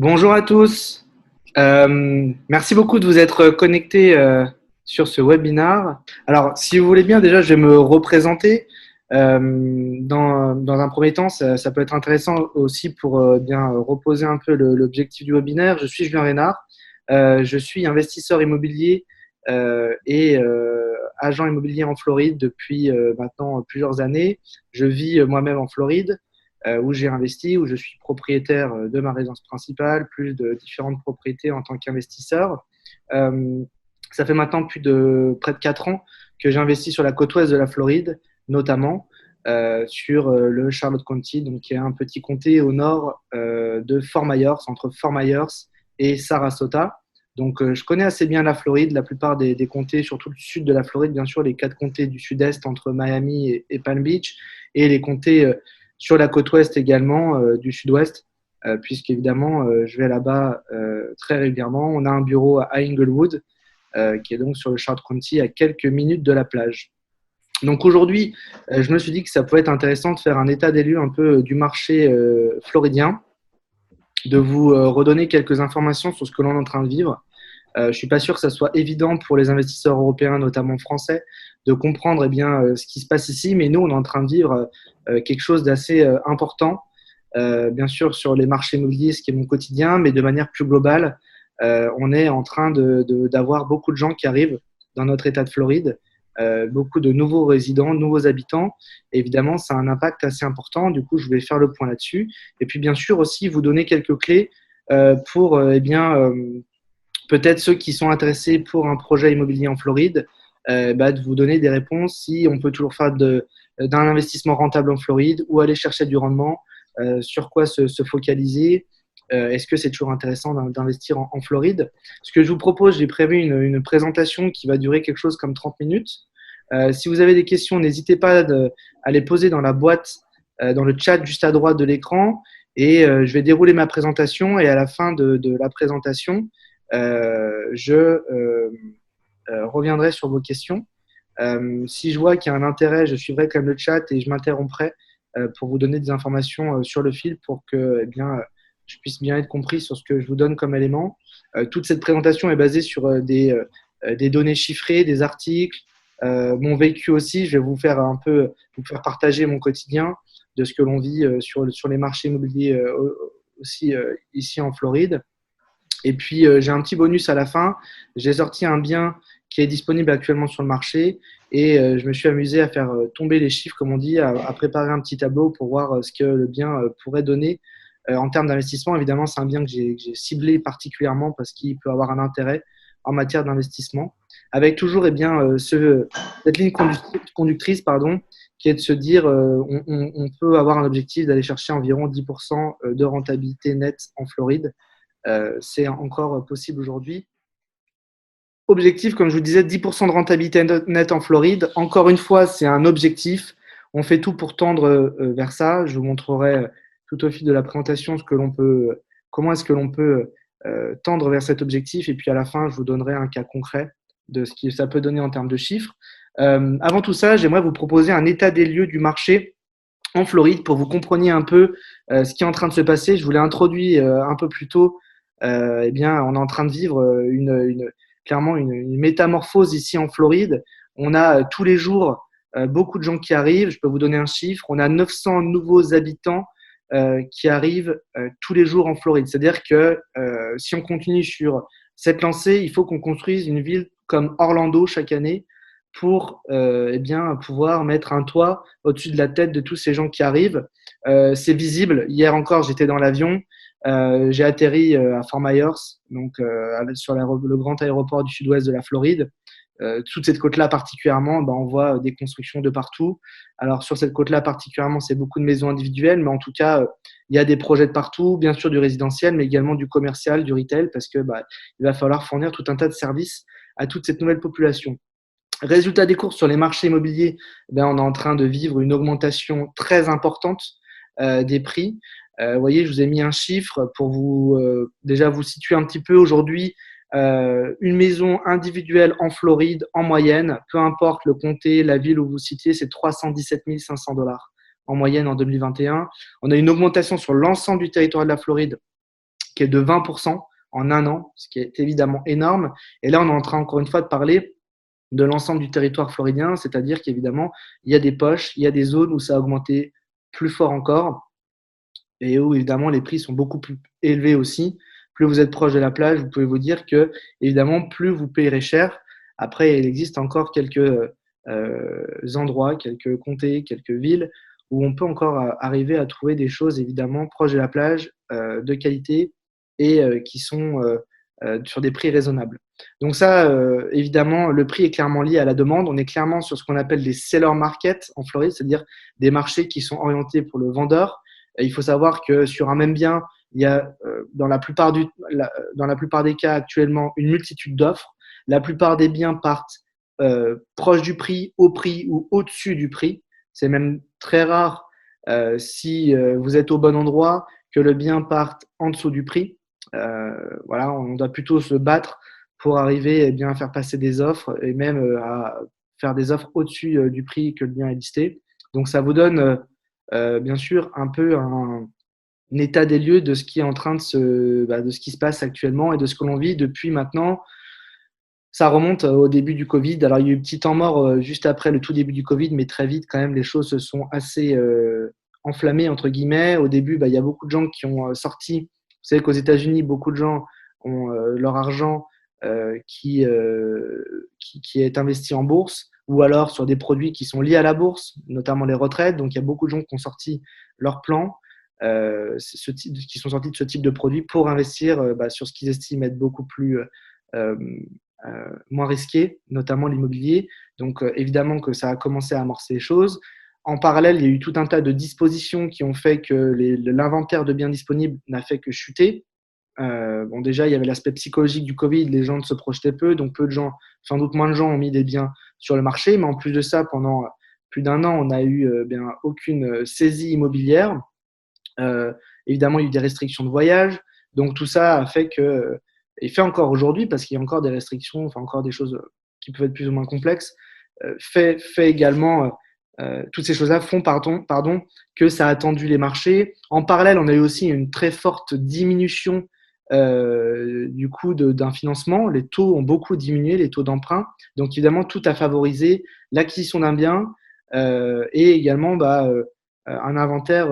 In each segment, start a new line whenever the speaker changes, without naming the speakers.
Bonjour à tous. Merci beaucoup de vous être connectés sur ce webinar. Alors, si vous voulez bien, déjà, je vais me représenter. Dans un premier temps, ça peut être intéressant aussi pour bien reposer un peu l'objectif du webinaire. Je suis Julien Reynard. Je suis investisseur immobilier et agent immobilier en Floride depuis maintenant plusieurs années. Je vis moi-même en Floride où j'ai investi, où je suis propriétaire de ma résidence principale, plus de différentes propriétés en tant qu'investisseur. Euh, Ça fait maintenant près de 4 ans que j'investis sur la côte ouest de la Floride, notamment sur le Charlotte County, donc qui est un petit comté au nord de Fort Myers, entre Fort Myers et Sarasota. Donc, je connais assez bien la Floride, la plupart des comtés, surtout le sud de la Floride, bien sûr, les 4 comtés du sud-est entre Miami et Palm Beach, et les comtés sur la côte ouest également, du sud-ouest, puisqu'évidemment, je vais là-bas très régulièrement. On a un bureau à Inglewood, qui est donc sur le Charlotte County, à quelques minutes de la plage. Donc aujourd'hui, je me suis dit que ça pouvait être intéressant de faire un état des lieux un peu du marché floridien, de vous redonner quelques informations sur ce que l'on est en train de vivre. Je ne suis pas sûr que ça soit évident pour les investisseurs européens, notamment français, de comprendre ce qui se passe ici, mais nous, on est en train de vivre quelque chose d'assez important, bien sûr sur les marchés immobiliers, ce qui est mon quotidien, mais de manière plus globale, on est en train d'avoir beaucoup de gens qui arrivent dans notre État de Floride, beaucoup de nouveaux résidents, nouveaux habitants. Et évidemment, ça a un impact assez important. Du coup, je vais faire le point là-dessus. Et puis, bien sûr, aussi vous donner quelques clés pour peut-être ceux qui sont intéressés pour un projet immobilier en Floride, de vous donner des réponses si on peut toujours faire d'un investissement rentable en Floride ou aller chercher du rendement, sur quoi se focaliser. Est-ce que c'est toujours intéressant d'investir en Floride? Ce que je vous propose, j'ai prévu une présentation qui va durer quelque chose comme 30 minutes. Si vous avez des questions, n'hésitez pas à les poser dans la boîte, dans le chat juste à droite de l'écran. Et je vais dérouler ma présentation et à la fin de la présentation, je reviendrai sur vos questions. Si je vois qu'il y a un intérêt, je suivrai quand même le chat et je m'interromprai pour vous donner des informations sur le fil pour que je puisse bien être compris sur ce que je vous donne comme élément. Toute cette présentation est basée sur des données chiffrées, des articles, mon vécu aussi. Je vais vous faire partager mon quotidien de ce que l'on vit sur les marchés immobiliers aussi ici en Floride. Et puis, j'ai un petit bonus à la fin. J'ai sorti un bien qui est disponible actuellement sur le marché et je me suis amusé à faire tomber les chiffres, comme on dit, à préparer un petit tableau pour voir ce que le bien pourrait donner en termes d'investissement. Évidemment, c'est un bien que j'ai ciblé particulièrement parce qu'il peut avoir un intérêt en matière d'investissement, avec toujours cette ligne conductrice, pardon, qui est de se dire on peut avoir un objectif d'aller chercher environ 10% de rentabilité nette en Floride. C'est encore possible aujourd'hui. Objectif, comme je vous disais, 10% de rentabilité nette en Floride. Encore une fois, c'est un objectif. On fait tout pour tendre vers ça. Je vous montrerai tout au fil de la présentation comment est-ce que l'on peut tendre vers cet objectif. Et puis à la fin, je vous donnerai un cas concret de ce que ça peut donner en termes de chiffres. Avant tout ça, j'aimerais vous proposer un état des lieux du marché en Floride pour que vous compreniez un peu ce qui est en train de se passer. Je vous l'ai introduit un peu plus tôt. On est en train de vivre clairement une métamorphose ici en Floride. On a tous les jours beaucoup de gens qui arrivent. Je peux vous donner un chiffre. On a 900 nouveaux habitants qui arrivent tous les jours en Floride. C'est-à-dire que si on continue sur cette lancée, il faut qu'on construise une ville comme Orlando chaque année pour pouvoir mettre un toit au-dessus de la tête de tous ces gens qui arrivent. C'est visible. Hier encore, j'étais dans l'avion. J'ai atterri à Fort Myers, donc sur le grand aéroport du sud-ouest de la Floride. Toute cette côte-là particulièrement, on voit des constructions de partout. Alors sur cette côte-là particulièrement, c'est beaucoup de maisons individuelles, mais en tout cas, il y a des projets de partout, bien sûr du résidentiel, mais également du commercial, du retail, parce que il va falloir fournir tout un tas de services à toute cette nouvelle population. Résultat des courses sur les marchés immobiliers, on est en train de vivre une augmentation très importante des prix. Vous voyez, je vous ai mis un chiffre pour déjà vous situer un petit peu. Aujourd'hui, une maison individuelle en Floride, en moyenne, peu importe le comté, la ville où vous situez, c'est 317 500 $ en moyenne en 2021. On a une augmentation sur l'ensemble du territoire de la Floride qui est de 20% en un an, ce qui est évidemment énorme. Et là, on est en train encore une fois de parler de l'ensemble du territoire floridien, c'est-à-dire qu'évidemment, il y a des poches, il y a des zones où ça a augmenté plus fort encore et où évidemment les prix sont beaucoup plus élevés aussi. Plus vous êtes proche de la plage, vous pouvez vous dire que évidemment plus vous payerez cher. Après, il existe encore quelques endroits, quelques comtés, quelques villes où on peut encore arriver à trouver des choses évidemment proches de la plage, de qualité et qui sont sur des prix raisonnables. Donc ça, évidemment, le prix est clairement lié à la demande. On est clairement sur ce qu'on appelle des seller markets en Floride, c'est-à-dire des marchés qui sont orientés pour le vendeur. Et il faut savoir que sur un même bien, il y a dans la plupart des cas actuellement une multitude d'offres. La plupart des biens partent proche du prix, au prix ou au-dessus du prix. C'est même très rare si vous êtes au bon endroit que le bien parte en dessous du prix. Voilà, on doit plutôt se battre pour arriver bien à faire passer des offres et même à faire des offres au-dessus du prix que le bien est listé. Donc ça vous donne bien sûr un peu un état des lieux de ce qui est en train de ce qui se passe actuellement et de ce que l'on vit depuis maintenant. Ça remonte au début du Covid. Alors, il y a eu un petit temps mort juste après le tout début du Covid, mais très vite, quand même, les choses se sont assez enflammées, entre guillemets. Au début, il y a beaucoup de gens qui ont sorti. Vous savez qu'aux États-Unis, beaucoup de gens ont leur argent qui est investi en bourse ou alors sur des produits qui sont liés à la bourse, notamment les retraites. Donc, il y a beaucoup de gens qui ont sorti leur plan, qui sont sortis de ce type de produit pour investir sur ce qu'ils estiment être beaucoup plus euh, moins risqué, notamment l'immobilier. Donc, évidemment que ça a commencé à amorcer les choses. En parallèle, il y a eu tout un tas de dispositions qui ont fait que l'inventaire de biens disponibles n'a fait que chuter. Bon, déjà, il y avait l'aspect psychologique du Covid, les gens ne se projetaient peu, donc peu de gens, sans doute moins de gens ont mis des biens sur le marché. Mais en plus de ça, pendant plus d'un an, on n'a eu aucune saisie immobilière. Évidemment, il y a eu des restrictions de voyage. Donc, tout ça a fait que, et fait encore aujourd'hui, parce qu'il y a encore des restrictions, enfin encore des choses qui peuvent être plus ou moins complexes, fait également, toutes ces choses-là font, pardon, que ça a tendu les marchés. En parallèle, on a eu aussi une très forte diminution du coût d'un financement. Les taux ont beaucoup diminué, les taux d'emprunt. Donc, évidemment, tout a favorisé l'acquisition d'un bien et également un inventaire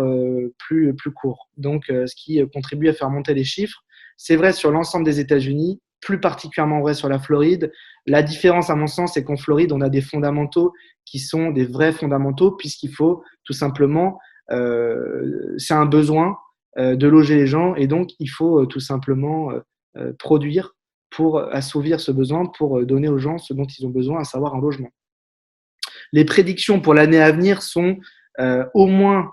plus court. Donc, ce qui contribue à faire monter les chiffres. C'est vrai sur l'ensemble des États-Unis, plus particulièrement vrai sur la Floride. La différence, à mon sens, c'est qu'en Floride, on a des fondamentaux qui sont des vrais fondamentaux, puisqu'il faut tout simplement, c'est un besoin de loger les gens, et donc il faut tout simplement produire pour assouvir ce besoin, pour donner aux gens ce dont ils ont besoin, à savoir un logement. Les prédictions pour l'année à venir sont au moins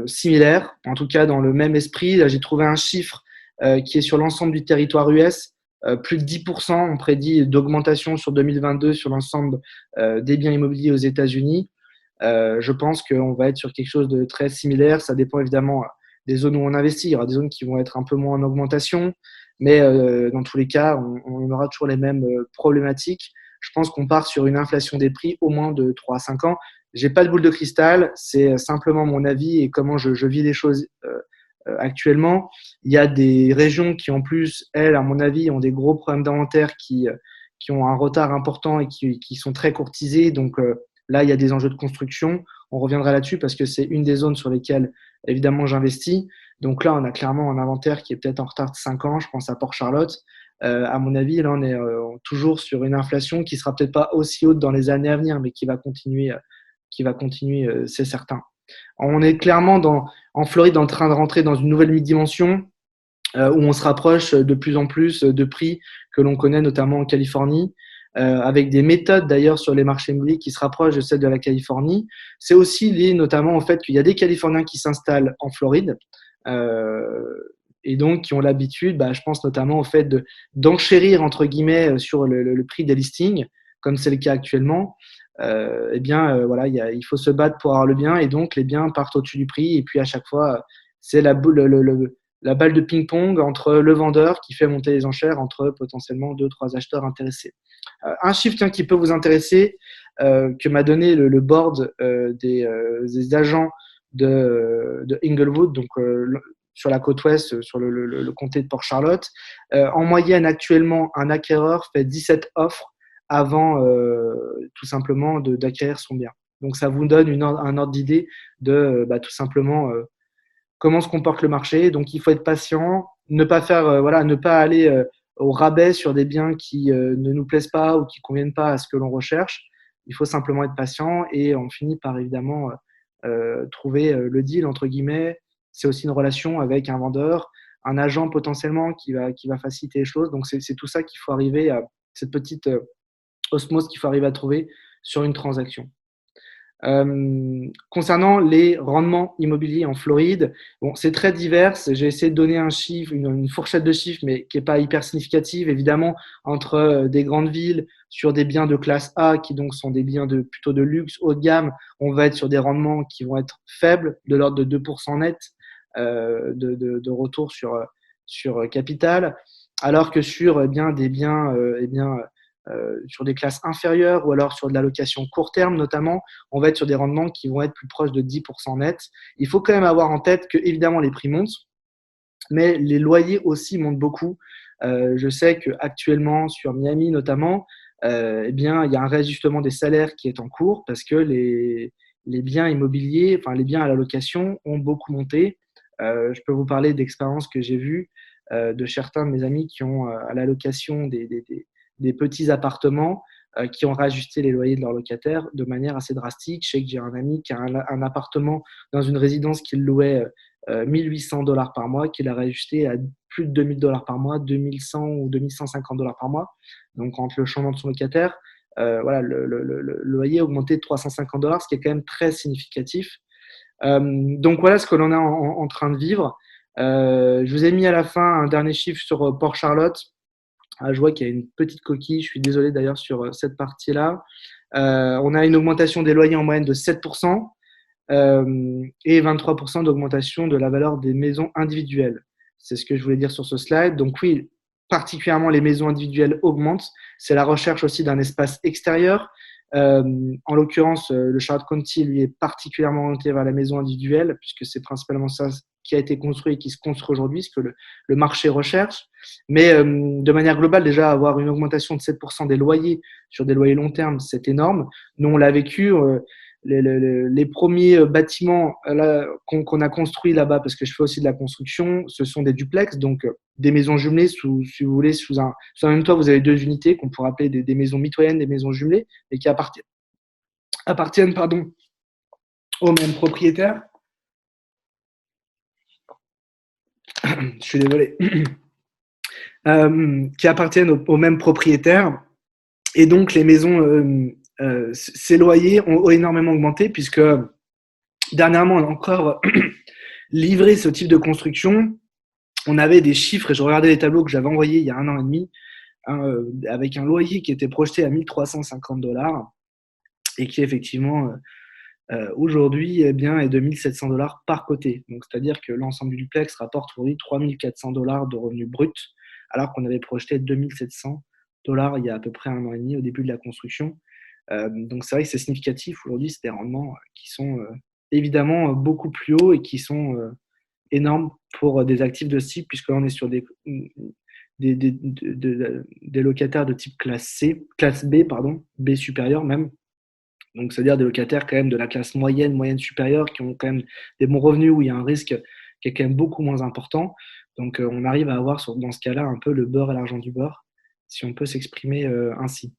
similaires, en tout cas dans le même esprit. Là, j'ai trouvé un chiffre qui est sur l'ensemble du territoire US. Plus de 10%, on prédit d'augmentation sur 2022 sur l'ensemble des biens immobiliers aux États-Unis. Je pense qu'on va être sur quelque chose de très similaire. Ça dépend évidemment des zones où on investit. Il y aura des zones qui vont être un peu moins en augmentation, mais dans tous les cas, on aura toujours les mêmes problématiques. Je pense qu'on part sur une inflation des prix au moins de 3 à 5 ans. J'ai pas de boule de cristal, c'est simplement mon avis et comment je vis les choses actuellement. Il y a des régions qui, en plus, elles, à mon avis, ont des gros problèmes d'inventaire qui ont un retard important et qui sont très courtisés. Donc là, il y a des enjeux de construction. On reviendra là-dessus parce que c'est une des zones sur lesquelles, évidemment, j'investis. Donc là, on a clairement un inventaire qui est peut-être en retard de 5 ans. Je pense à Port-Charlotte. À mon avis, là, on est toujours sur une inflation qui sera peut-être pas aussi haute dans les années à venir, mais qui va continuer, c'est certain. On est clairement en Floride en train de rentrer dans une nouvelle dimension où on se rapproche de plus en plus de prix que l'on connaît notamment en Californie, avec des méthodes d'ailleurs sur les marchés immobiliers qui se rapprochent de celles de la Californie. C'est aussi lié notamment au fait qu'il y a des Californiens qui s'installent en Floride et donc qui ont l'habitude, je pense notamment au fait d'enchérir entre guillemets sur le prix des listings, comme c'est le cas actuellement. Voilà, il faut se battre pour avoir le bien et donc les biens partent au-dessus du prix et puis à chaque fois c'est la balle de ping-pong entre le vendeur qui fait monter les enchères entre potentiellement 2-3 acheteurs intéressés. Un chiffre qui peut vous intéresser, que m'a donné le board des agents de Inglewood, donc sur la côte ouest, sur le comté de Port-Charlotte. En moyenne, actuellement, un acquéreur fait 17 offres avant tout simplement d'acquérir son bien. Donc, ça vous donne un ordre d'idée de tout simplement comment se comporte le marché. Donc, il faut être patient, ne pas faire, ne pas aller au rabais sur des biens qui ne nous plaisent pas ou qui conviennent pas à ce que l'on recherche. Il faut simplement être patient et on finit par évidemment trouver le deal entre guillemets. C'est aussi une relation avec un vendeur, un agent potentiellement qui va faciliter les choses. Donc, c'est tout ça qu'il faut arriver à cette petite osmose qu'il faut arriver à trouver sur une transaction. Concernant les rendements immobiliers en Floride, bon, c'est très divers. J'ai essayé de donner un chiffre, une fourchette de chiffres, mais qui n'est pas hyper significative. Évidemment, entre des grandes villes, sur des biens de classe A, qui donc sont des biens plutôt de luxe, haut de gamme, on va être sur des rendements qui vont être faibles, de l'ordre de 2% net de retour sur capital, alors que sur des biens sur des classes inférieures ou alors sur de la location court terme notamment, on va être sur des rendements qui vont être plus proches de 10% net. Il faut quand même avoir en tête que évidemment les prix montent, mais les loyers aussi montent beaucoup. Je sais qu'actuellement sur Miami notamment, il y a un réajustement des salaires qui est en cours parce que les biens immobiliers, enfin les biens à la location ont beaucoup monté. Je peux vous parler d'expériences que j'ai vues de certains de mes amis qui ont à la location des petits appartements qui ont réajusté les loyers de leurs locataires de manière assez drastique. Je sais que j'ai un ami qui a un appartement dans une résidence qu'il louait 1 800 $ par mois, qu'il a réajusté à plus de 2 000 $ par mois, 2 100 ou 2 150 $ par mois. Donc, entre le changement de son locataire, le loyer a augmenté de 350 $, ce qui est quand même très significatif. Donc, voilà ce que l'on est en train de vivre. Je vous ai mis à la fin un dernier chiffre sur Port-Charlotte. Je vois qu'il y a une petite coquille. Je suis désolé d'ailleurs sur cette partie-là. On a une augmentation des loyers en moyenne de 7% et 23% d'augmentation de la valeur des maisons individuelles. C'est ce que je voulais dire sur ce slide. Donc oui, particulièrement les maisons individuelles augmentent. C'est la recherche aussi d'un espace extérieur. En l'occurrence, le Charlotte County, lui, est particulièrement orienté vers la maison individuelle, puisque c'est principalement ça qui a été construit et qui se construit aujourd'hui, ce que le marché recherche. Mais de manière globale, déjà, avoir une augmentation de 7% des loyers sur des loyers long terme, c'est énorme. Nous, on l'a vécu. Les premiers bâtiments qu'on a construits là-bas, parce que je fais aussi de la construction, ce sont des duplex, donc des maisons jumelées, si vous voulez, sous un même toit, vous avez deux unités qu'on pourrait appeler des maisons mitoyennes, des maisons jumelées, et qui appartiennent au même propriétaire. Je suis désolé. Qui appartiennent au même propriétaire. Et donc, les maisons, ces loyers ont énormément augmenté, puisque dernièrement, on a encore livré ce type de construction. On avait des chiffres, et je regardais les tableaux que j'avais envoyés il y a 1 an et demi, avec un loyer qui était projeté à 1 350 $ et qui effectivement aujourd'hui est de 1 700 $ par côté. Donc, c'est-à-dire que l'ensemble du duplex rapporte aujourd'hui 3 400 $ de revenus bruts, alors qu'on avait projeté 2 700 $ il y a à peu près 1 an et demi au début de la construction. Donc, c'est vrai que c'est significatif. Aujourd'hui, c'est des rendements qui sont évidemment beaucoup plus hauts et qui sont énormes pour des actifs de ce type, puisque là, on est sur des locataires de type classe B, B supérieur même. Donc, c'est-à-dire des locataires quand même de la classe moyenne supérieure, qui ont quand même des bons revenus, où il y a un risque qui est quand même beaucoup moins important. Donc, on arrive à avoir dans ce cas-là un peu le beurre et l'argent du beurre, si on peut s'exprimer ainsi.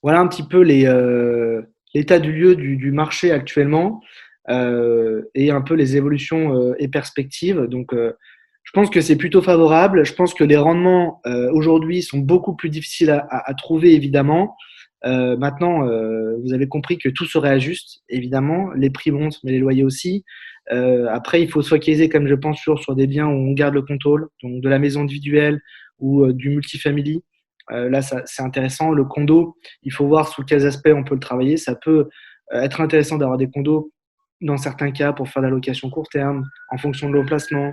Voilà un petit peu l'état du lieu du marché actuellement et un peu les évolutions et perspectives. Donc, je pense que c'est plutôt favorable. Je pense que les rendements aujourd'hui sont beaucoup plus difficiles à trouver, évidemment. Maintenant, vous avez compris que tout se réajuste, évidemment. Les prix montent, mais les loyers aussi. Après, il faut se focaliser, comme je pense, sur des biens où on garde le contrôle, donc de la maison individuelle ou du multifamily. Là, c'est intéressant. Le condo, il faut voir sous quels aspects on peut le travailler. Ça peut être intéressant d'avoir des condos dans certains cas pour faire de la location court terme, en fonction de l'emplacement.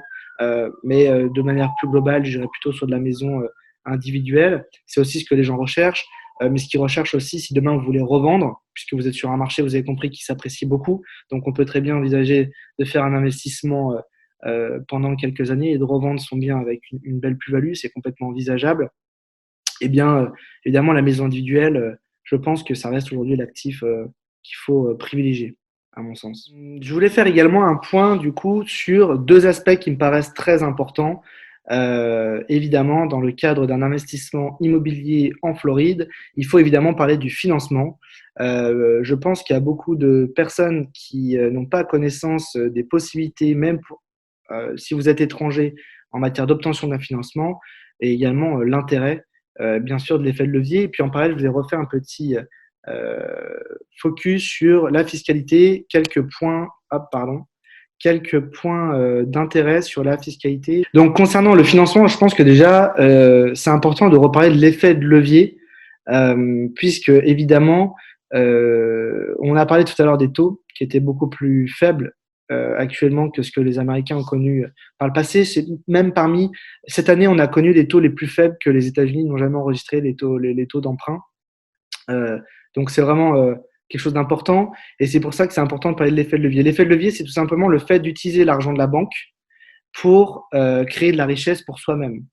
Mais de manière plus globale, j'irais plutôt sur de la maison individuelle. C'est aussi ce que les gens recherchent. Mais ce qu'ils recherchent aussi, si demain vous voulez revendre, puisque vous êtes sur un marché, vous avez compris, qui s'apprécie beaucoup. Donc, on peut très bien envisager de faire un investissement pendant quelques années et de revendre son bien avec une belle plus-value, c'est complètement envisageable. Eh bien, évidemment, la maison individuelle, je pense que ça reste aujourd'hui l'actif qu'il faut privilégier, à mon sens. Je voulais faire également un point, du coup, sur deux aspects qui me paraissent très importants. Évidemment, dans le cadre d'un investissement immobilier en Floride, il faut évidemment parler du financement. Je pense qu'il y a beaucoup de personnes qui n'ont pas connaissance des possibilités, même pour, si vous êtes étranger, en matière d'obtention d'un financement, et également l'intérêt, bien sûr, de l'effet de levier. Et puis en parallèle, je vous ai refait un petit focus sur la fiscalité, quelques points d'intérêt sur la fiscalité. Donc concernant le financement, je pense que déjà, c'est important de reparler de l'effet de levier, puisque évidemment, on a parlé tout à l'heure des taux qui étaient beaucoup plus faibles actuellement que ce que les Américains ont connu par le passé. C'est même parmi cette année, on a connu les taux les plus faibles que les États-Unis n'ont jamais enregistré, les taux d'emprunt. Euh, donc c'est vraiment quelque chose d'important et c'est pour ça que c'est important de parler de l'effet de levier. L'effet de levier, c'est tout simplement le fait d'utiliser l'argent de la banque pour créer de la richesse pour soi-même.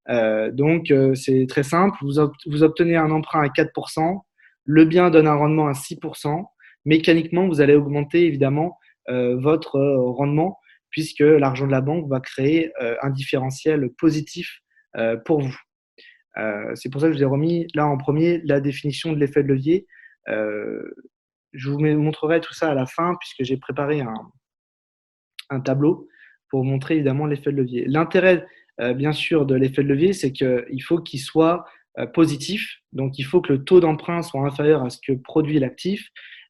C'est très simple, vous obtenez un emprunt à 4%, le bien donne un rendement à 6%, mécaniquement, vous allez augmenter évidemment votre rendement puisque l'argent de la banque va créer un différentiel positif pour vous. C'est pour ça que je vous ai remis là en premier la définition de l'effet de levier. Euh, je vous montrerai tout ça à la fin puisque j'ai préparé un tableau pour montrer évidemment l'effet de levier. L'intérêt, bien sûr, de l'effet de levier, c'est qu'il faut qu'il soit positif. Donc, il faut que le taux d'emprunt soit inférieur à ce que produit l'actif.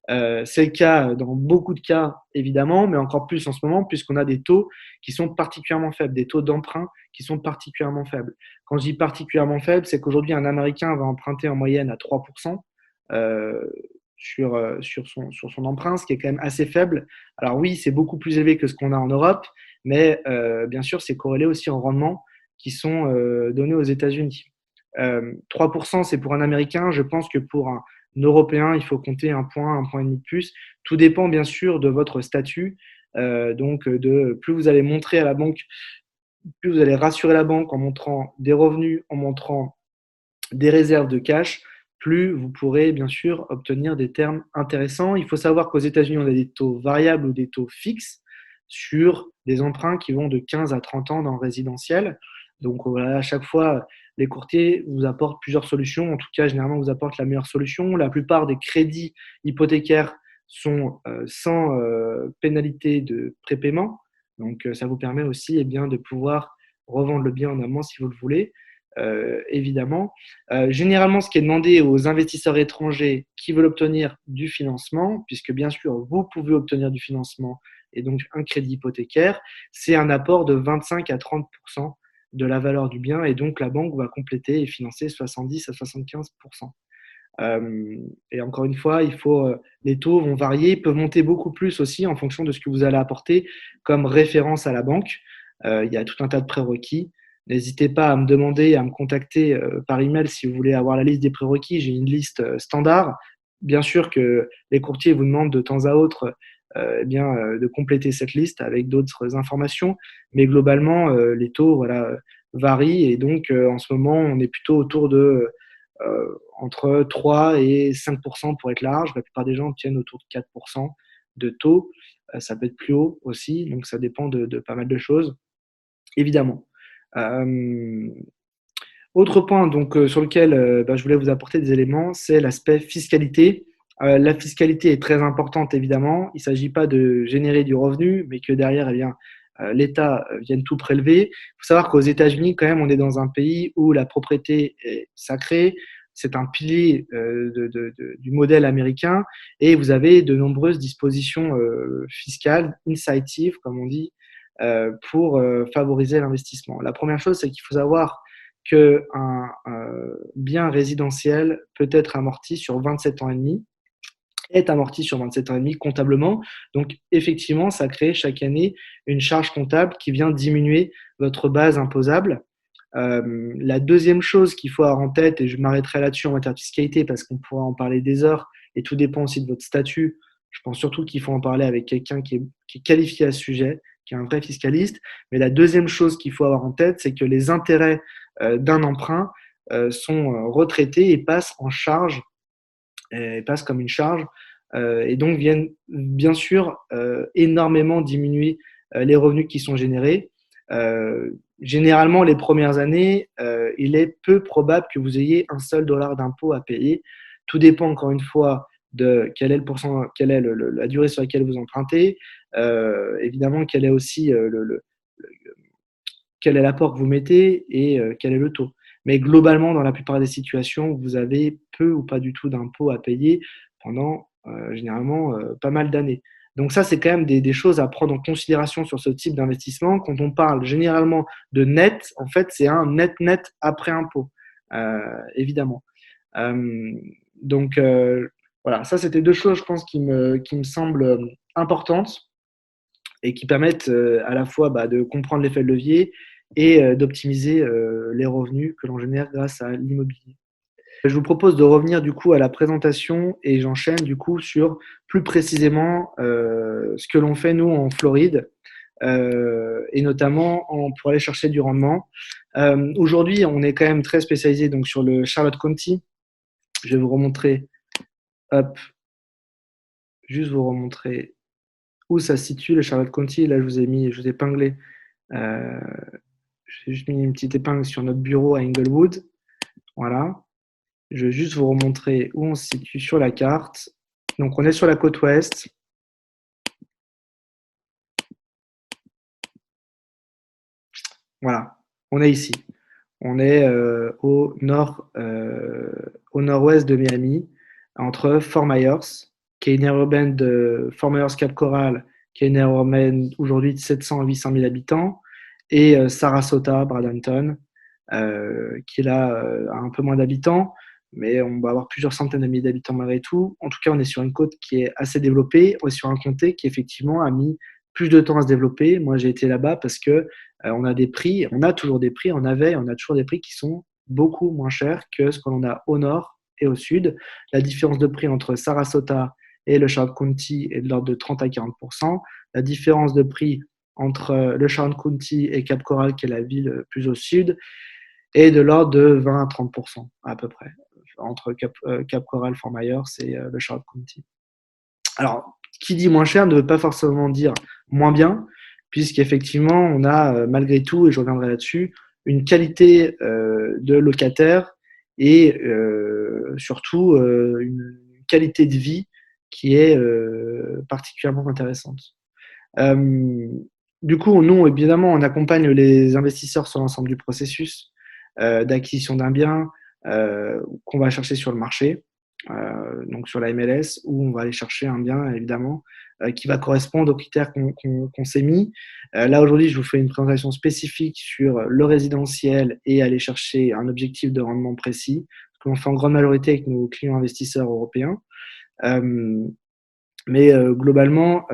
C'est le cas dans beaucoup de cas, évidemment, mais encore plus en ce moment, puisqu'on a des taux qui sont particulièrement faibles, des taux d'emprunt qui sont particulièrement faibles. Quand je dis particulièrement faible, c'est qu'aujourd'hui, un Américain va emprunter en moyenne à 3%. Euh, sur son emprunt, ce qui est quand même assez faible. Alors oui, c'est beaucoup plus élevé que ce qu'on a en Europe, mais bien sûr, c'est corrélé aussi aux rendements qui sont donnés aux États-Unis. 3%, c'est pour un Américain. Je pense que pour un Européen, il faut compter un point et demi de plus. Tout dépend bien sûr de votre statut. Plus vous allez montrer à la banque, plus vous allez rassurer la banque en montrant des revenus, en montrant des réserves de cash, plus vous pourrez bien sûr obtenir des termes intéressants. Il faut savoir qu'aux États-Unis, on a des taux variables ou des taux fixes sur des emprunts qui vont de 15 à 30 ans dans le résidentiel. Donc voilà, à chaque fois, les courtiers vous apportent plusieurs solutions. En tout cas, généralement, vous apportent la meilleure solution. La plupart des crédits hypothécaires sont sans pénalité de prépaiement. Donc ça vous permet aussi de pouvoir revendre le bien en amont si vous le voulez. Évidemment. Généralement, ce qui est demandé aux investisseurs étrangers qui veulent obtenir du financement, puisque bien sûr, vous pouvez obtenir du financement et donc un crédit hypothécaire, c'est un apport de 25 à 30% de la valeur du bien et donc la banque va compléter et financer 70 à 75%. Et encore une fois, les taux vont varier, peuvent monter beaucoup plus aussi en fonction de ce que vous allez apporter comme référence à la banque. Il y a tout un tas de prérequis. N'hésitez pas à me demander, à me contacter par email si vous voulez avoir la liste des prérequis. J'ai une liste standard. Bien sûr que les courtiers vous demandent de temps à autre de compléter cette liste avec d'autres informations, mais globalement, les taux varient et donc en ce moment, on est plutôt autour de entre 3 et 5% pour être large. La plupart des gens obtiennent autour de 4% de taux. Ça peut être plus haut aussi, donc ça dépend de pas mal de choses, évidemment. Autre point sur lequel je voulais vous apporter des éléments, c'est l'aspect fiscalité. La fiscalité est très importante, évidemment. Il ne s'agit pas de générer du revenu, mais que derrière, l'État vienne tout prélever. Il faut savoir qu'aux États-Unis, quand même, on est dans un pays où la propriété est sacrée. C'est un pilier du modèle américain et vous avez de nombreuses dispositions fiscales, incitives, comme on dit, pour favoriser l'investissement. La première chose, c'est qu'il faut savoir qu'un bien résidentiel peut être amorti sur 27 ans et demi, est amorti sur 27 ans et demi comptablement. Donc, effectivement, ça crée chaque année une charge comptable qui vient diminuer votre base imposable. La deuxième chose qu'il faut avoir en tête, et je m'arrêterai là-dessus en matière de fiscalité parce qu'on pourra en parler des heures et tout dépend aussi de votre statut. Je pense surtout qu'il faut en parler avec quelqu'un qui est qualifié à ce sujet, qui est un vrai fiscaliste. Mais la deuxième chose qu'il faut avoir en tête, c'est que les intérêts d'un emprunt sont retraités et passent en charge, et passent comme une charge, et donc viennent bien sûr énormément diminuer les revenus qui sont générés. Généralement, les premières années, il est peu probable que vous ayez un seul dollar d'impôt à payer. Tout dépend encore une fois de quel est le quelle est la durée sur laquelle vous empruntez, évidemment quel est aussi quel est l'apport que vous mettez et quel est le taux. Mais globalement, dans la plupart des situations, vous avez peu ou pas du tout d'impôts à payer pendant généralement pas mal d'années. Donc ça, c'est quand même des choses à prendre en considération sur ce type d'investissement. Quand on parle généralement de net, en fait, c'est un net après impôt, évidemment. Euh, donc voilà, ça c'était deux choses, je pense, qui me semblent importantes et qui permettent à la fois de comprendre l'effet de levier et d'optimiser les revenus que l'on génère grâce à l'immobilier. Je vous propose de revenir du coup à la présentation et j'enchaîne du coup sur plus précisément ce que l'on fait nous en Floride et notamment pour aller chercher du rendement. Aujourd'hui, on est quand même très spécialisé donc sur le Charlotte County. Je vais vous remontrer, hop, juste vous remontrer où ça se situe le Charlotte County. Là, je vous ai épinglé. Euh, j'ai juste mis une petite épingle sur notre bureau à Inglewood. Voilà. Je vais juste vous remontrer où on se situe sur la carte. Donc, on est sur la côte ouest. Voilà. On est ici. On est au nord-ouest de Miami, entre Fort Myers, qui est une aire urbaine de Fort Myers Cap Coral, qui est une aire urbaine aujourd'hui de 700 à 800 000 habitants, et Sarasota, Bradenton, qui là a un peu moins d'habitants, mais on va avoir plusieurs centaines de milliers d'habitants malgré tout. En tout cas, on est sur une côte qui est assez développée. On est sur un comté qui effectivement a mis plus de temps à se développer. Moi, j'ai été là-bas parce que on a des prix, on a toujours des prix, on a toujours des prix qui sont beaucoup moins chers que ce que l'on a au nord et au sud. La différence de prix entre Sarasota et le Charlotte County est de l'ordre de 30 à 40%. La différence de prix entre le Charlotte County et Cap Coral, qui est la ville plus au sud, est de l'ordre de 20 à 30% à peu près, entre Cap Coral, Fort Myers et le Charlotte County. Alors, qui dit moins cher ne veut pas forcément dire moins bien, puisqu'effectivement, on a malgré tout, et je reviendrai là-dessus, une qualité de locataire et surtout une qualité de vie qui est particulièrement intéressante. Du coup, nous, évidemment, on accompagne les investisseurs sur l'ensemble du processus d'acquisition d'un bien qu'on va chercher sur le marché, donc sur la MLS, où on va aller chercher un bien, évidemment, qui va correspondre aux critères qu'on s'est mis. Là, aujourd'hui, je vous fais une présentation spécifique sur le résidentiel et aller chercher un objectif de rendement précis, ce que l'on fait en grande majorité avec nos clients investisseurs européens. Mais globalement,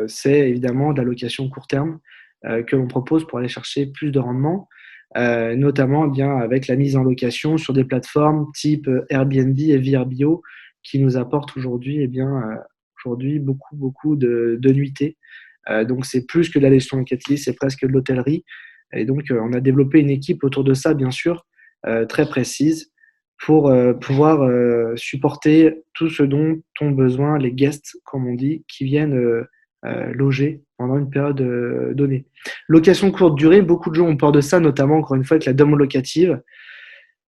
c'est évidemment de la location court terme que l'on propose pour aller chercher plus de rendement, notamment bien avec la mise en location sur des plateformes type Airbnb et VRBO qui nous apportent aujourd'hui aujourd'hui beaucoup de nuitées. Donc c'est plus que de la gestion locative, c'est presque de l'hôtellerie. Et donc on a développé une équipe autour de ça, bien sûr, très précise pour pouvoir supporter tout ce dont ont besoin les guests, comme on dit, qui viennent loger pendant une période donnée. Location courte durée, beaucoup de gens ont peur de ça, notamment, encore une fois, avec la demande locative,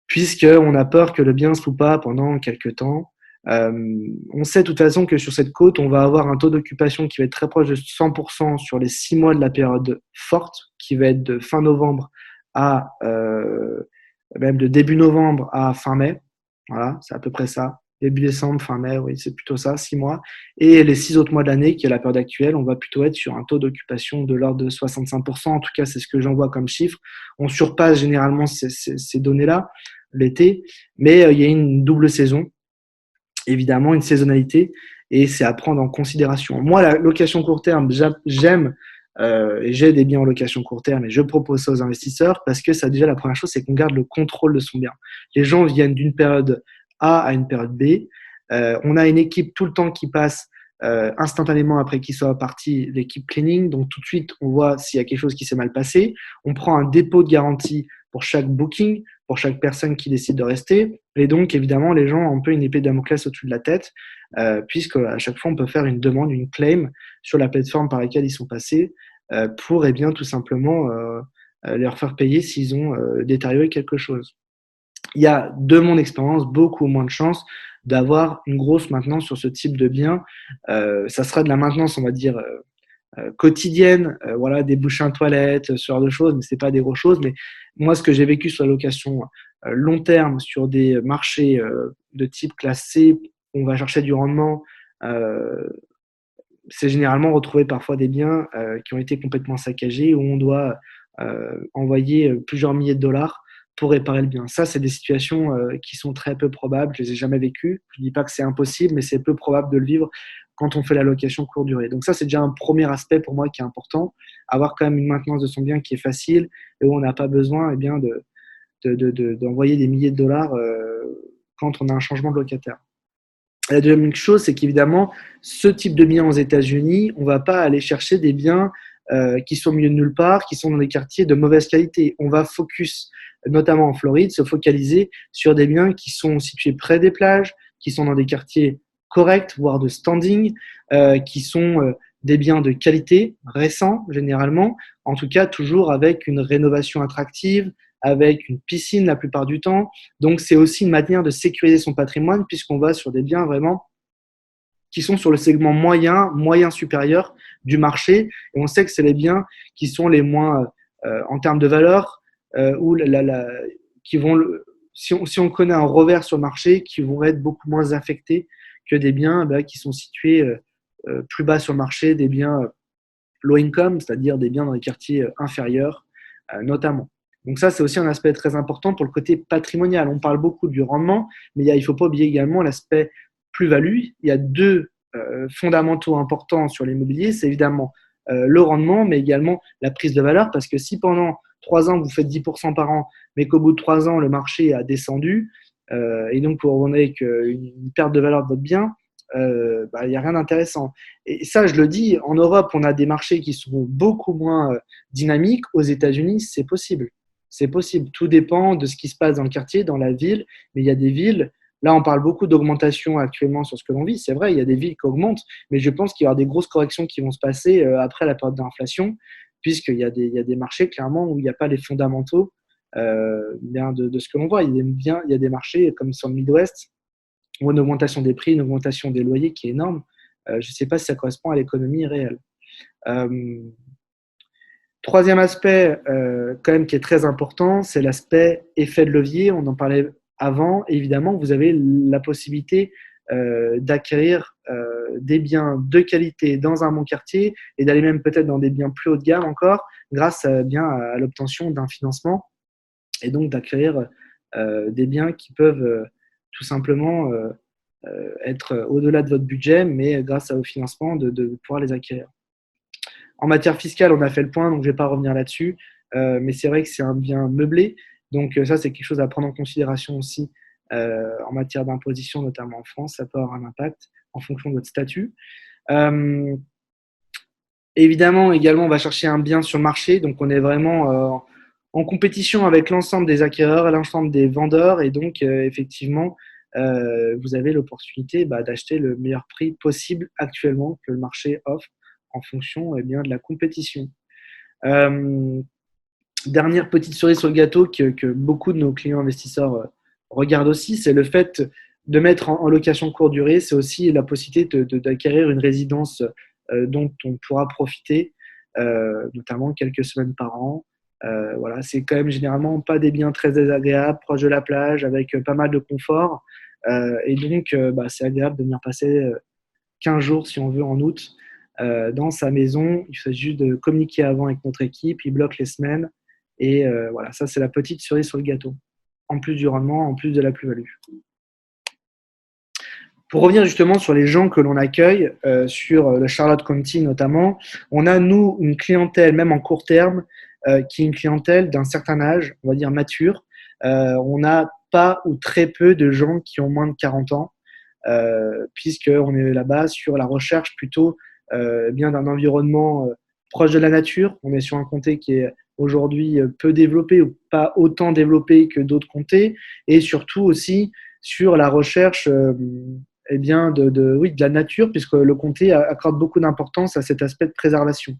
puisqu'on a peur que le bien se loue pas pendant quelques temps. On sait de toute façon que sur cette côte, on va avoir un taux d'occupation qui va être très proche de 100% sur les 6 mois de la période forte, qui va être de fin novembre à même de début novembre à fin mai. Voilà, c'est à peu près ça. Début décembre, fin mai, oui, c'est plutôt ça, 6 mois. Et les 6 autres mois de l'année, qui est la période actuelle, on va plutôt être sur un taux d'occupation de l'ordre de 65%. En tout cas, c'est ce que j'en vois comme chiffre. On surpasse généralement ces données-là l'été, mais il y a une double saison, évidemment, une saisonnalité, et c'est à prendre en considération. Moi, la location court terme, j'aime et j'ai des biens en location court terme et je propose ça aux investisseurs parce que ça, déjà, la première chose, c'est qu'on garde le contrôle de son bien. Les gens viennent d'une période A à une période B. On a une équipe tout le temps qui passe instantanément après qu'il soit parti l'équipe cleaning. Donc tout de suite, on voit s'il y a quelque chose qui s'est mal passé. On prend un dépôt de garantie pour chaque booking, pour chaque personne qui décide de rester. Et donc, évidemment, les gens ont un peu une épée de Damoclès au-dessus de la tête, puisque à chaque fois, on peut faire une demande, une claim sur la plateforme par laquelle ils sont passés pour, eh bien, tout simplement leur faire payer s'ils ont détérioré quelque chose. Il y a, de mon expérience, beaucoup moins de chances d'avoir une grosse maintenance sur ce type de bien. Ça sera de la maintenance, on va dire, quotidienne, voilà, des bouchons de toilette, ce genre de choses, mais c'est pas des grosses choses. Mais moi, ce que j'ai vécu sur la location long terme, sur des marchés de type classe C, où on va chercher du rendement, euh, c'est généralement retrouver parfois des biens qui ont été complètement saccagés, où on doit envoyer plusieurs milliers de dollars pour réparer le bien. Ça, c'est des situations qui sont très peu probables. Je les ai jamais vécues. Je dis pas que c'est impossible, mais c'est peu probable de le vivre quand on fait la location courte durée. Donc ça, c'est déjà un premier aspect pour moi qui est important. Avoir quand même une maintenance de son bien qui est facile et où on n'a pas besoin eh bien, d'envoyer des milliers de dollars quand on a un changement de locataire. La deuxième chose, c'est qu'évidemment, ce type de biens aux États-Unis, on ne va pas aller chercher des biens qui sont au milieu de nulle part, qui sont dans des quartiers de mauvaise qualité. On va focus, notamment en Floride, se focaliser sur des biens qui sont situés près des plages, qui sont dans des quartiers corrects, voire de standing, qui sont des biens de qualité, récents généralement, en tout cas toujours avec une rénovation attractive, avec une piscine la plupart du temps. Donc, c'est aussi une manière de sécuriser son patrimoine puisqu'on va sur des biens vraiment qui sont sur le segment moyen, moyen supérieur du marché. Et on sait que c'est les biens qui sont les moins, en termes de valeur, ou qui vont, si on connaît un revers sur le marché, qui vont être beaucoup moins affectés que des biens qui sont situés plus bas sur le marché, des biens low income, c'est-à-dire des biens dans les quartiers inférieurs, notamment. Donc ça, c'est aussi un aspect très important pour le côté patrimonial. On parle beaucoup du rendement, mais il ne faut pas oublier également l'aspect plus-value. Il y a deux fondamentaux importants sur l'immobilier, c'est évidemment le rendement, mais également la prise de valeur, parce que si pendant 3 ans, vous faites 10% par an, mais qu'au bout de 3 ans, le marché a descendu, et donc vous revenez avec une perte de valeur de votre bien, il n'y a rien d'intéressant. Et ça, je le dis, en Europe, on a des marchés qui sont beaucoup moins dynamiques. Aux États-Unis, c'est possible. C'est possible. Tout dépend de ce qui se passe dans le quartier, dans la ville. Mais il y a des villes, là, on parle beaucoup d'augmentation actuellement sur ce que l'on vit. C'est vrai, il y a des villes qui augmentent, mais je pense qu'il y aura des grosses corrections qui vont se passer après la période d'inflation, puisqu'il y a des marchés, clairement, où il n'y a pas les fondamentaux de ce que l'on voit. Il y a des marchés comme sur le Midwest, ou une augmentation des prix, une augmentation des loyers qui est énorme. Je ne sais pas si ça correspond à l'économie réelle. Troisième aspect, quand même, qui est très important, c'est l'aspect effet de levier. On en parlait avant. Évidemment, vous avez la possibilité d'acquérir des biens de qualité dans un bon quartier et d'aller même peut-être dans des biens plus haut de gamme encore, grâce à l'obtention d'un financement et donc d'acquérir des biens qui peuvent tout simplement être au-delà de votre budget, mais grâce au financement, de pouvoir les acquérir. En matière fiscale, on a fait le point, donc je ne vais pas revenir là-dessus, mais c'est vrai que c'est un bien meublé, donc ça, c'est quelque chose à prendre en considération aussi en matière d'imposition, notamment en France. Ça peut avoir un impact en fonction de votre statut. Euh, Évidemment, également, on va chercher un bien sur le marché, donc on est vraiment en compétition avec l'ensemble des acquéreurs et l'ensemble des vendeurs, et donc effectivement, vous avez l'opportunité d'acheter le meilleur prix possible actuellement que le marché offre en fonction de la compétition. Euh, Dernière petite cerise sur le gâteau que beaucoup de nos clients investisseurs regardent aussi, c'est le fait de mettre en location courte durée. C'est aussi la possibilité d'acquérir une résidence dont on pourra profiter, notamment quelques semaines par an. Voilà, c'est quand même généralement pas des biens très désagréables, proches de la plage, avec pas mal de confort. Et donc, c'est agréable de venir passer 15 jours, si on veut, en août, dans sa maison. Il s'agit juste de communiquer avant avec notre équipe, ils bloquent les semaines. Et voilà, ça, c'est la petite cerise sur le gâteau. En plus du rendement, en plus de la plus-value. Pour revenir justement sur les gens que l'on accueille, sur le Charlotte County notamment, on a, nous, une clientèle, même en court terme, qui est une clientèle d'un certain âge, on va dire mature. On n'a pas ou très peu de gens qui ont moins de 40 ans. puisqu'on est là-bas sur la recherche plutôt bien d'un environnement proche de la nature. On est sur un comté qui est aujourd'hui peu développé ou pas autant développé que d'autres comtés, et surtout aussi sur la recherche eh bien oui, de la nature, puisque le comté accorde beaucoup d'importance à cet aspect de préservation.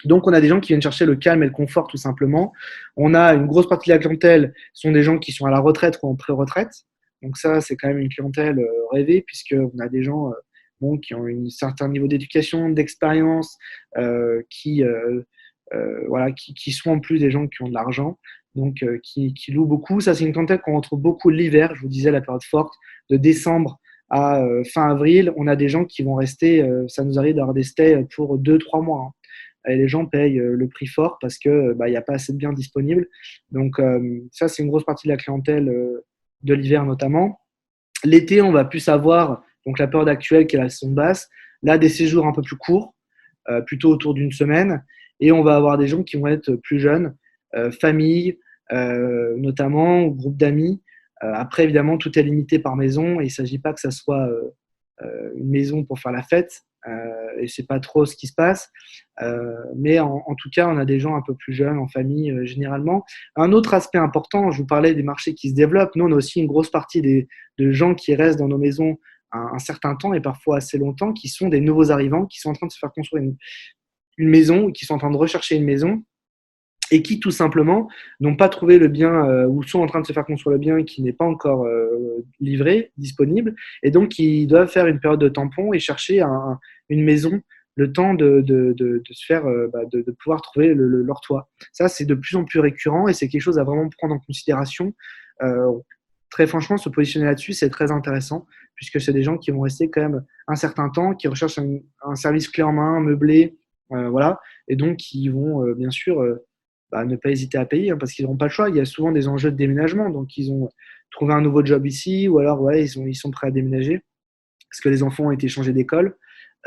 Donc, on a des gens qui viennent chercher le calme et le confort, tout simplement. On a une grosse partie de la clientèle sont des gens qui sont à la retraite ou en pré-retraite. Donc ça, c'est quand même une clientèle rêvée, puisqu'on a des gens bon, qui ont un certain niveau d'éducation, d'expérience, voilà, qui sont en plus des gens qui ont de l'argent, donc qui louent beaucoup. Ça, c'est une clientèle qu'on retrouve beaucoup l'hiver. Je vous disais, la période forte, de décembre à fin avril. On a des gens qui vont rester, ça nous arrive d'avoir des stays pour 2-3 mois, hein. Et les gens payent le prix fort parce que il n'y a pas assez de biens disponibles. Donc ça, c'est une grosse partie de la clientèle de l'hiver notamment. L'été, on va plus avoir donc la période actuelle qui est la saison basse, là des séjours un peu plus courts, plutôt autour d'une semaine, et on va avoir des gens qui vont être plus jeunes, famille notamment, ou groupe d'amis. Après, évidemment, tout est limité par maison et il ne s'agit pas que ça soit une maison pour faire la fête, et c'est pas trop ce qui se passe. Mais en tout cas, on a des gens un peu plus jeunes en famille généralement. Un autre aspect important, je vous parlais des marchés qui se développent. Nous, on a aussi une grosse partie de gens qui restent dans nos maisons un certain temps et parfois assez longtemps, qui sont des nouveaux arrivants, qui sont en train de se faire construire une maison, ou qui sont en train de rechercher une maison, et qui tout simplement n'ont pas trouvé le bien ou sont en train de se faire construire le bien qui n'est pas encore livré, disponible, et donc ils doivent faire une période de tampon et chercher une maison le temps de se faire, de pouvoir trouver leur toit. Ça, c'est de plus en plus récurrent et c'est quelque chose à vraiment prendre en considération. Euh, Très franchement, se positionner là-dessus, c'est très intéressant puisque c'est des gens qui vont rester quand même un certain temps, qui recherchent un service clé en main, meublé, voilà, et donc qui vont bien sûr ne pas hésiter à payer, hein, parce qu'ils n'auront pas le choix. Il y a souvent des enjeux de déménagement, donc ils ont trouvé un nouveau job ici, ou alors ouais, ils sont prêts à déménager parce que les enfants ont été changés d'école.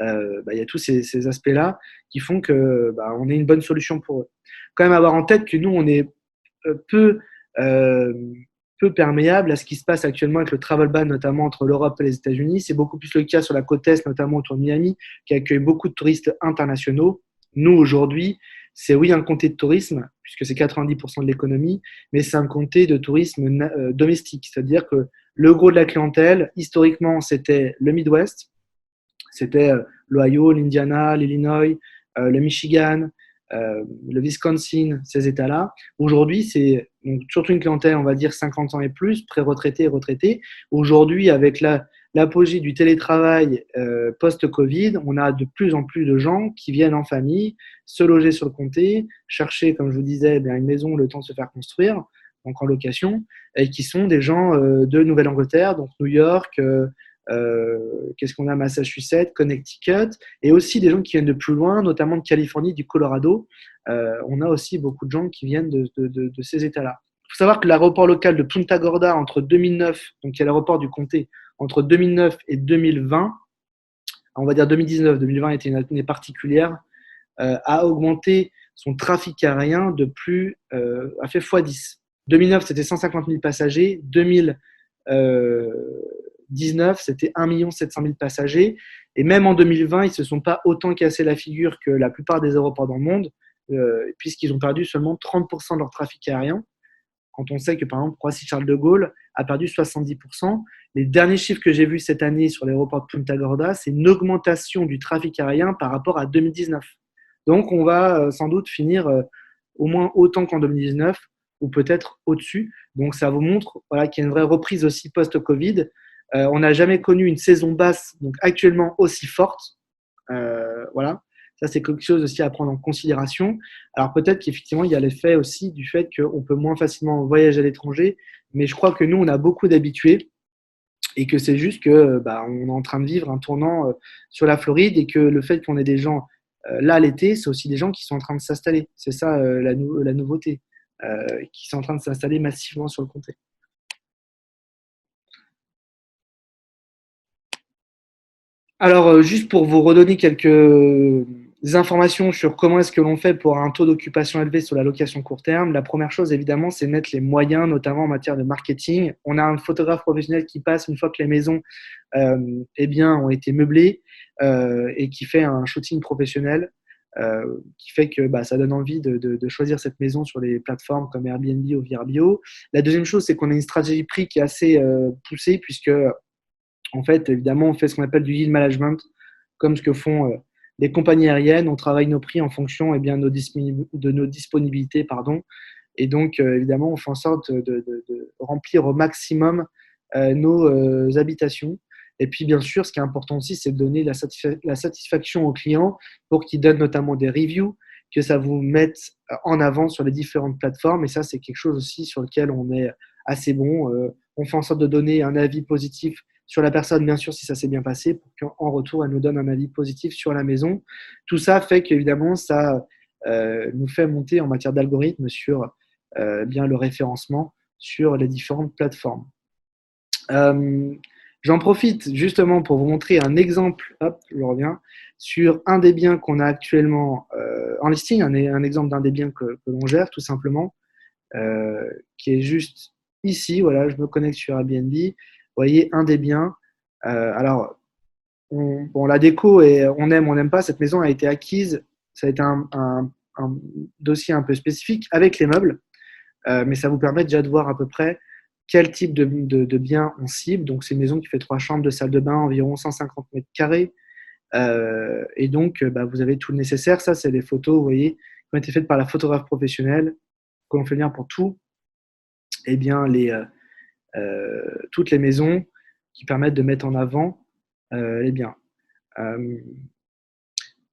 Il y a tous ces aspects-là qui font que on est une bonne solution pour eux. Quand même avoir en tête que nous, on est peu, euh, peu perméable à ce qui se passe actuellement avec le travel ban, notamment entre l'Europe et les États-Unis. C'est beaucoup plus le cas sur la côte Est, notamment autour de Miami, qui accueille beaucoup de touristes internationaux. Nous, aujourd'hui, c'est oui un comté de tourisme, puisque c'est 90% de l'économie, mais c'est un comté de tourisme domestique. C'est-à-dire que le gros de la clientèle, historiquement, c'était le Midwest, c'était l'Ohio, l'Indiana, l'Illinois, le Michigan, le Wisconsin, ces États-là. Aujourd'hui, c'est donc surtout une clientèle, on va dire 50 ans et plus, pré-retraités et retraités. Aujourd'hui, avec l'apogée du télétravail post-Covid, on a de plus en plus de gens qui viennent en famille, se loger sur le comté, chercher, comme je vous disais, une maison, le temps de se faire construire, donc en location, et qui sont des gens de Nouvelle-Angleterre, donc New York, qu'est-ce qu'on a, Massachusetts, Connecticut, et aussi des gens qui viennent de plus loin, notamment de Californie, du Colorado. On a aussi beaucoup de gens qui viennent de ces États-là. Il faut savoir que l'aéroport local de Punta Gorda, entre 2009, donc il y a l'aéroport du comté, entre 2009 et 2020, on va dire 2019, 2020 était une année particulière, a augmenté son trafic aérien a fait x10. 2009, c'était 150 000 passagers. 2019, c'était 1 700 000 passagers. Et même en 2020, ils ne se sont pas autant cassé la figure que la plupart des aéroports dans le monde, puisqu'ils ont perdu seulement 30% de leur trafic aérien. Quand on sait que, par exemple, Roissy-Charles de Gaulle a perdu 70%. Les derniers chiffres que j'ai vus cette année sur l'aéroport de Punta Gorda, c'est une augmentation du trafic aérien par rapport à 2019. Donc, on va sans doute finir au moins autant qu'en 2019 ou peut-être au-dessus. Donc, ça vous montre voilà, qu'il y a une vraie reprise aussi post-Covid. On n'a jamais connu une saison basse, donc actuellement aussi forte. Voilà. Ça, c'est quelque chose aussi à prendre en considération. Alors, peut-être qu'effectivement, il y a l'effet aussi du fait qu'on peut moins facilement voyager à l'étranger, mais je crois que nous, on a beaucoup d'habitués et que c'est juste que on est en train de vivre un tournant sur la Floride et que le fait qu'on ait des gens là l'été, c'est aussi des gens qui sont en train de s'installer. C'est ça la nouveauté, qui sont en train de s'installer massivement sur le comté. Alors, juste pour vous redonner quelques Des informations sur comment est-ce que l'on fait pour un taux d'occupation élevé sur la location court terme. La première chose, évidemment, c'est mettre les moyens, notamment en matière de marketing. On a un photographe professionnel qui passe une fois que les maisons eh bien, ont été meublées et qui fait un shooting professionnel qui fait que ça donne envie de choisir cette maison sur les plateformes comme Airbnb ou Vrbo. La deuxième chose, c'est qu'on a une stratégie prix qui est assez poussée puisque, en fait, évidemment, on fait ce qu'on appelle du yield management, comme ce que font les compagnies aériennes. On travaille nos prix en fonction de nos disponibilités. Pardon. Et donc, évidemment, on fait en sorte de remplir au maximum nos habitations. Et puis, bien sûr, ce qui est important aussi, c'est de donner la satisfaction aux clients pour qu'ils donnent notamment des reviews, que ça vous mette en avant sur les différentes plateformes. Et ça, c'est quelque chose aussi sur lequel on est assez bon. On fait en sorte de donner un avis positif sur la personne, bien sûr, si ça s'est bien passé, pour qu'en retour, elle nous donne un avis positif sur la maison. Tout ça fait qu'évidemment, ça nous fait monter en matière d'algorithme sur bien le référencement sur les différentes plateformes. J'en profite justement pour vous montrer un exemple, hop, je reviens, sur un des biens qu'on a actuellement en listing, un exemple d'un des biens que l'on gère tout simplement, qui est juste ici. Voilà, je me connecte sur Airbnb. Vous voyez, un des biens. Alors, bon, la déco, et on n'aime pas. Cette maison a été acquise. Ça a été un dossier un peu spécifique avec les meubles, mais ça vous permet déjà de voir à peu près quel type de bien on cible. Donc, c'est une maison qui fait 3 chambres, 2 salles de bain, environ 150 mètres carrés. Et donc, vous avez tout le nécessaire. Ça, c'est des photos, vous voyez, qui ont été faites par la photographe professionnelle, que l'on fait venir pour tout. Eh bien, toutes les maisons qui permettent de mettre en avant les biens.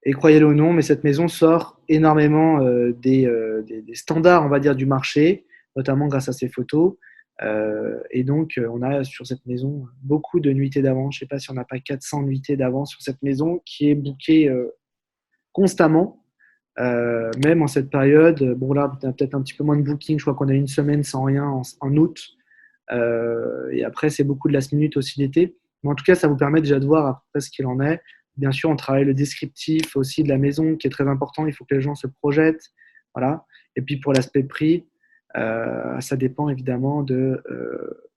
Et croyez-le ou non, mais cette maison sort énormément des standards, on va dire, du marché, notamment grâce à ses photos. Et donc, on a sur cette maison beaucoup de nuitées d'avance. Je ne sais pas si on n'a pas 400 nuitées d'avance sur cette maison qui est bookée constamment, même en cette période. Bon, là, on a peut-être un petit peu moins de booking. Je crois qu'on a une semaine sans rien en août. Et après, c'est beaucoup de last minute aussi l'été. Mais en tout cas, ça vous permet déjà de voir à peu près ce qu'il en est. Bien sûr, on travaille le descriptif aussi de la maison qui est très important. Il faut que les gens se projettent. Voilà. Et puis pour l'aspect prix, ça dépend évidemment de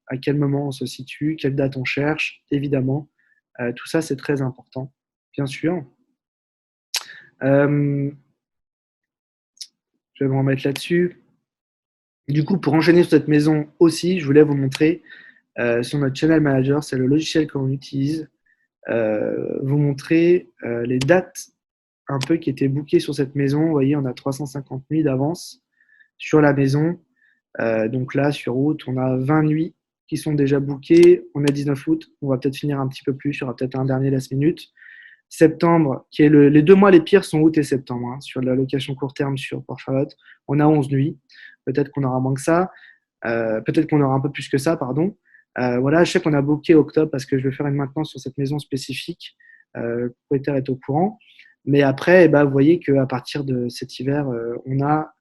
à quel moment on se situe, quelle date on cherche, évidemment. Tout ça, c'est très important, bien sûr. Je vais me remettre là-dessus. Du coup, pour enchaîner sur cette maison aussi, je voulais vous montrer sur notre Channel Manager, c'est le logiciel qu'on utilise, vous montrer les dates un peu qui étaient bookées sur cette maison. Vous voyez, on a 350 nuits d'avance sur la maison. Donc là, sur août, on a 20 nuits qui sont déjà bookées. On est 19 août, on va peut-être finir un petit peu plus, il y aura peut-être un dernier last minute. Septembre, qui est les 2 mois les pires sont août et septembre, hein, sur la location court terme sur Port-Charlotte. On a 11 nuits. Peut-être qu'on aura moins que ça. Peut-être qu'on aura un peu plus que ça, pardon. Voilà, je sais qu'on a booké octobre parce que je vais faire une maintenance sur cette maison spécifique. Le propriétaire est au courant. Mais après, vous voyez qu'à partir de cet hiver, on a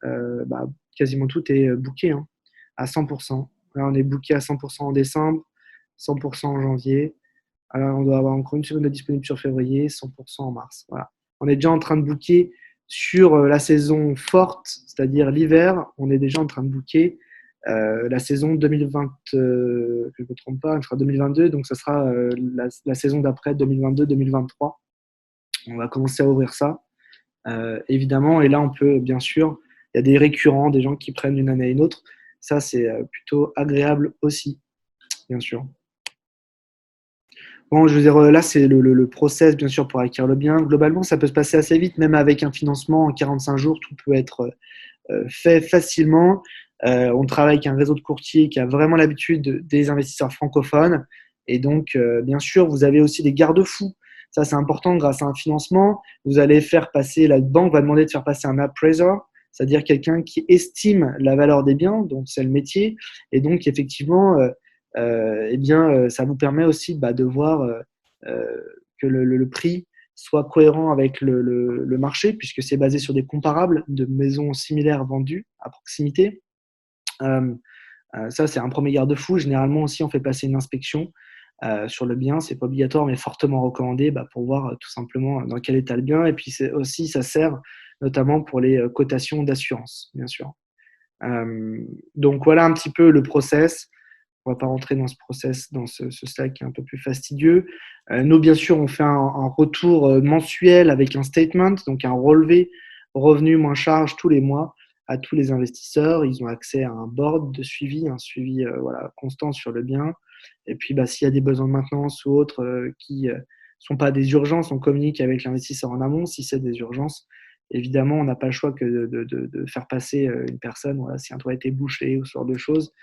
quasiment tout est booké hein, à 100%. Là, on est booké à 100% en décembre, 100% en janvier. Alors, on doit avoir encore une semaine de disponible sur février, 100% en mars. Voilà. On est déjà en train de booker sur la saison forte, c'est-à-dire l'hiver. On est déjà en train de booker la saison 2020, que je ne me trompe pas, elle sera 2022, donc ça sera la saison d'après 2022-2023. On va commencer à ouvrir ça, évidemment. Et là, on peut, bien sûr, il y a des récurrents, des gens qui prennent d'une année à une autre. Ça, c'est plutôt agréable aussi, bien sûr. Bon, je veux dire, là, c'est le process, bien sûr, pour acquérir le bien. Globalement, ça peut se passer assez vite, même avec un financement en 45 jours, tout peut être fait facilement. On travaille avec un réseau de courtiers qui a vraiment l'habitude des investisseurs francophones. Et donc, bien sûr, vous avez aussi des garde-fous. Ça, c'est important grâce à un financement. Vous allez faire passer, la banque va demander de faire passer un appraiser, c'est-à-dire quelqu'un qui estime la valeur des biens, donc c'est le métier. Et donc, effectivement, ça vous permet aussi de voir que le prix soit cohérent avec le marché, puisque c'est basé sur des comparables de maisons similaires vendues à proximité. Ça, c'est un premier garde-fou. Généralement aussi, on fait passer une inspection sur le bien. C'est pas obligatoire, mais fortement recommandé pour voir tout simplement dans quel état le bien. Et puis aussi, ça sert notamment pour les cotations d'assurance, bien sûr. Donc voilà un petit peu le process. On va pas rentrer dans ce process, dans ce slide qui est un peu plus fastidieux. Nous, bien sûr, on fait un retour mensuel avec un statement, donc un relevé revenu moins charge tous les mois à tous les investisseurs. Ils ont accès à un board de suivi, un suivi constant sur le bien. Et puis, s'il y a des besoins de maintenance ou autres qui ne sont pas des urgences, on communique avec l'investisseur en amont. Si c'est des urgences, évidemment, on n'a pas le choix que de faire passer une personne. Voilà, si un toit a été bouché ou ce genre de choses,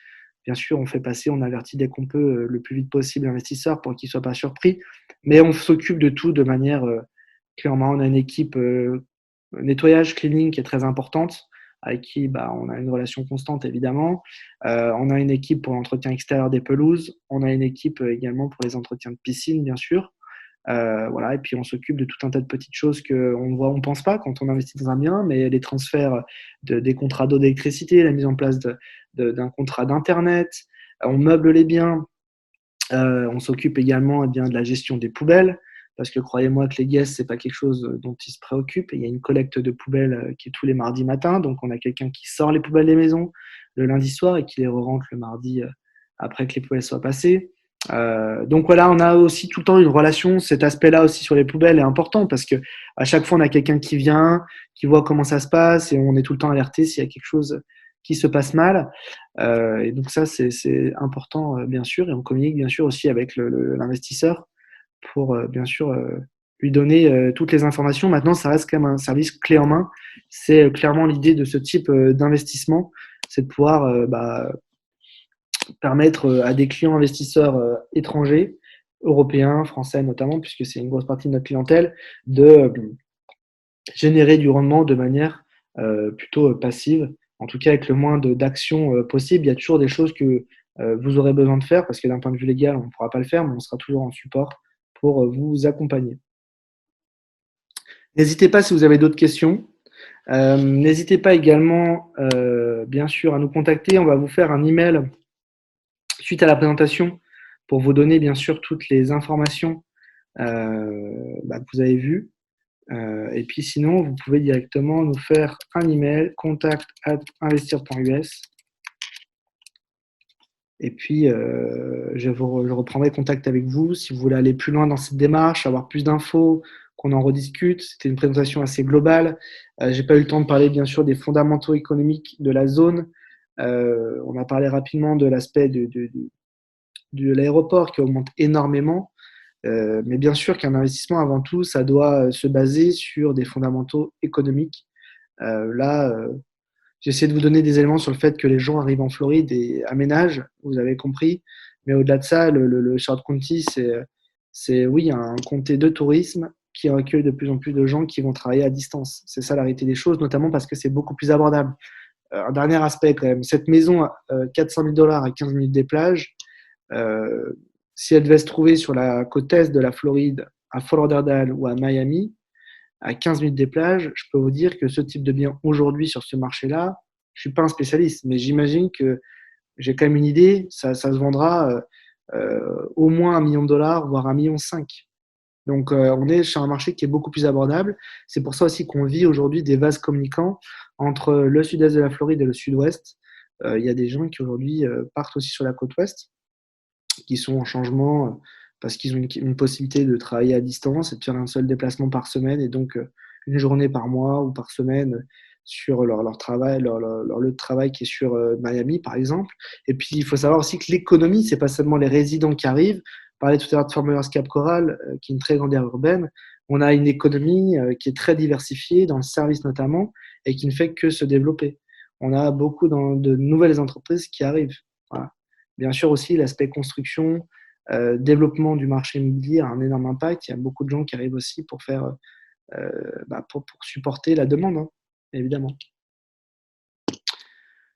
bien sûr, on fait passer, on avertit dès qu'on peut le plus vite possible l'investisseur pour qu'il ne soit pas surpris. Mais on s'occupe de tout de manière clairement. On a une équipe nettoyage, cleaning qui est très importante, avec qui on a une relation constante évidemment. On a une équipe pour l'entretien extérieur des pelouses. On a une équipe également pour les entretiens de piscine, bien sûr. Voilà, et puis on s'occupe de tout un tas de petites choses qu'on voit, on pense pas quand on investit dans un bien, mais les transferts des contrats d'eau, d'électricité, la mise en place d'un contrat d'internet, on meuble les biens, on s'occupe également de la gestion des poubelles, parce que croyez-moi que les guests, c'est pas quelque chose dont ils se préoccupent. Il y a une collecte de poubelles qui est tous les mardis matins, donc on a quelqu'un qui sort les poubelles des maisons le lundi soir et qui les re-rentre le mardi après que les poubelles soient passées. Donc voilà, on a aussi tout le temps une relation. Cet aspect-là aussi sur les poubelles est important parce que à chaque fois on a quelqu'un qui vient, qui voit comment ça se passe et on est tout le temps alerté s'il y a quelque chose qui se passe mal. Et donc ça c'est important bien sûr, et on communique bien sûr aussi avec l'investisseur pour bien sûr lui donner toutes les informations. Maintenant, ça reste quand même un service clé en main. C'est clairement l'idée de ce type d'investissement, c'est de pouvoir permettre à des clients investisseurs étrangers, européens, français notamment, puisque c'est une grosse partie de notre clientèle, de générer du rendement de manière plutôt passive, en tout cas avec le moins d'actions possible. Il y a toujours des choses que vous aurez besoin de faire, parce que d'un point de vue légal, on ne pourra pas le faire, mais on sera toujours en support pour vous accompagner. N'hésitez pas si vous avez d'autres questions. N'hésitez pas également, bien sûr, à nous contacter. On va vous faire un email suite à la présentation pour vous donner bien sûr toutes les informations que vous avez vues. Et puis sinon, vous pouvez directement nous faire un email contact@investir.us. Et puis, je reprendrai contact avec vous si vous voulez aller plus loin dans cette démarche, avoir plus d'infos, qu'on en rediscute. C'était une présentation assez globale. J'ai pas eu le temps de parler, bien sûr, des fondamentaux économiques de la zone. On a parlé rapidement de l'aspect de l'aéroport qui augmente énormément. Mais bien sûr qu'un investissement, avant tout, ça doit se baser sur des fondamentaux économiques. Là, j'essaie de vous donner des éléments sur le fait que les gens arrivent en Floride et aménagent, vous avez compris. Mais au-delà de ça, le Charlotte County, c'est oui, un comté de tourisme qui recueille de plus en plus de gens qui vont travailler à distance. C'est ça la réalité des choses, notamment parce que c'est beaucoup plus abordable. Un dernier aspect quand même, cette maison à 400 000 $ à 15 minutes des plages, euh, si elle devait se trouver sur la côte est de la Floride, à Fort Lauderdale ou à Miami, à 15 minutes des plages, je peux vous dire que ce type de bien aujourd'hui sur ce marché-là, je ne suis pas un spécialiste, mais j'imagine que j'ai quand même une idée, ça se vendra au moins 1 million de dollars, voire 1,5 million. Donc on est sur un marché qui est beaucoup plus abordable. C'est pour ça aussi qu'on vit aujourd'hui des vases communicants entre le sud-est de la Floride et le sud-ouest. Il y a des gens qui aujourd'hui partent aussi sur la côte ouest, qui sont en changement parce qu'ils ont une possibilité de travailler à distance et de faire un seul déplacement par semaine et donc une journée par mois ou par semaine sur leur travail, leur lieu de travail qui est sur Miami par exemple. Et puis il faut savoir aussi que l'économie, c'est pas seulement les résidents qui arrivent. On parlait tout à l'heure de Farmers Cap Coral, qui est une très grande aire urbaine. On a une économie qui est très diversifiée, dans le service notamment, et qui ne fait que se développer. On a beaucoup de nouvelles entreprises qui arrivent. Voilà. Bien sûr aussi, l'aspect construction, développement du marché immobilier a un énorme impact. Il y a beaucoup de gens qui arrivent aussi pour faire, pour supporter la demande, hein, évidemment.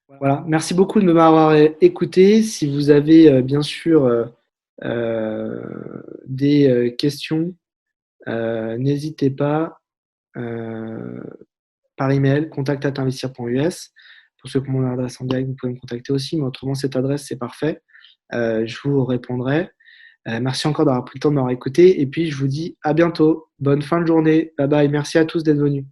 Voilà. Merci beaucoup de m'avoir écouté. Si vous avez bien sûr des questions, n'hésitez pas par email, contact@investir.us. Pour ceux qui ont mon adresse en direct, vous pouvez me contacter aussi, mais autrement, cette adresse, c'est parfait. Je vous répondrai. Merci encore d'avoir pris le temps de m'avoir écouté. Et puis, je vous dis à bientôt. Bonne fin de journée. Bye bye. Merci à tous d'être venus.